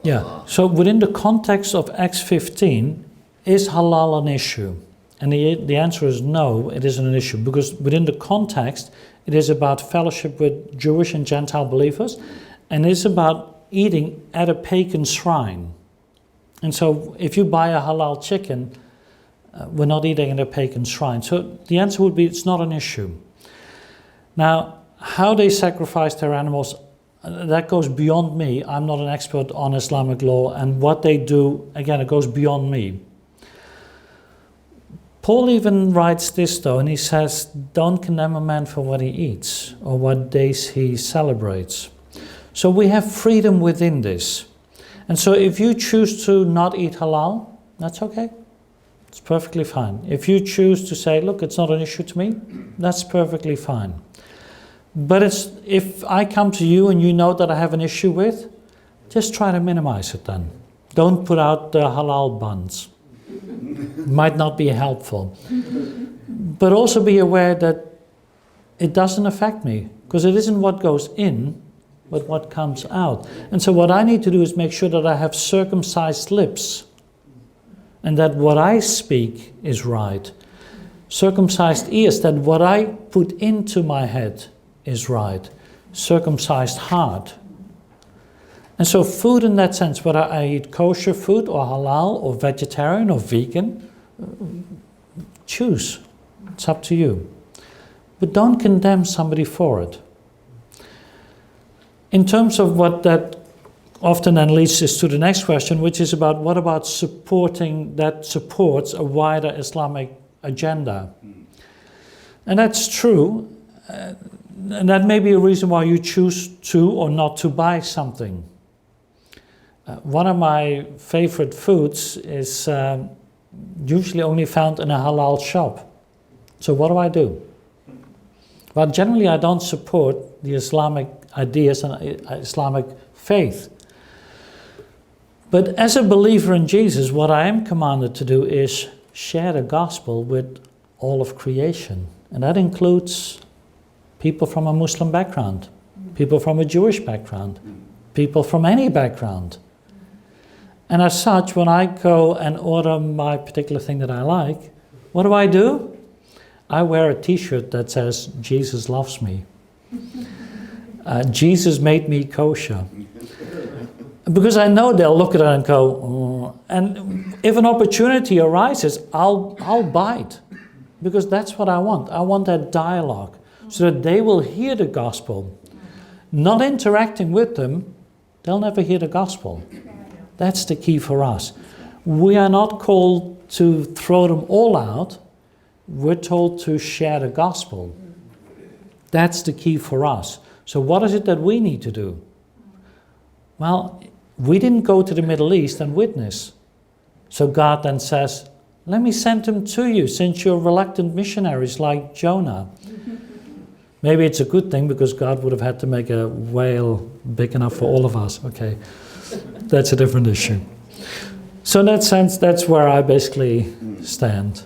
Yeah, so within the context of Acts 15, is halal an issue? And the answer is no, it isn't an issue, because within the context, it is about fellowship with Jewish and Gentile believers, and it's about eating at a pagan shrine. And so if you buy a halal chicken, we're not eating at a pagan shrine. So the answer would be it's not an issue. Now, how they sacrifice their animals, that goes beyond me. I'm not an expert on Islamic law, and what they do, again, it goes beyond me. Paul even writes this though, and he says, don't condemn a man for what he eats or what days he celebrates. So we have freedom within this. And so if you choose to not eat halal, that's okay. It's perfectly fine. If you choose to say, look, it's not an issue to me, that's perfectly fine. But if I come to you and you know that I have an issue with, just try to minimize it then. Don't put out the halal buns. Might not be helpful. But also be aware that it doesn't affect me, because it isn't what goes in, but what comes out. And so what I need to do is make sure that I have circumcised lips, and that what I speak is right. Circumcised ears, that what I put into my head is right. Circumcised heart. And so food in that sense, whether I eat kosher food or halal or vegetarian or vegan, choose. It's up to you. But don't condemn somebody for it. In terms of what that often then leads us to the next question, which is about what about supporting that supports a wider Islamic agenda? And that's true. And that may be a reason why you choose to or not to buy something. One of my favorite foods is usually only found in a halal shop. So what do? Well, generally I don't support the Islamic ideas and Islamic faith. But as a believer in Jesus, what I am commanded to do is share the gospel with all of creation. And that includes people from a Muslim background, people from a Jewish background, people from any background. And as such, when I go and order my particular thing that I like, what do? I wear a t-shirt that says, Jesus loves me. Jesus made me kosher. Because I know they'll look at it and go, oh. And if an opportunity arises, I'll bite. Because that's what I want. I want that dialogue, so that they will hear the gospel. Not interacting with them, they'll never hear the gospel. That's the key for us. We are not called to throw them all out. We're told to share the gospel. That's the key for us. So what is it that we need to do? Well, we didn't go to the Middle East and witness. So God then says, let me send them to you, since you're reluctant missionaries like Jonah. Maybe it's a good thing, because God would have had to make a whale big enough for all of us. Okay, that's a different issue. So in that sense, that's where I basically stand.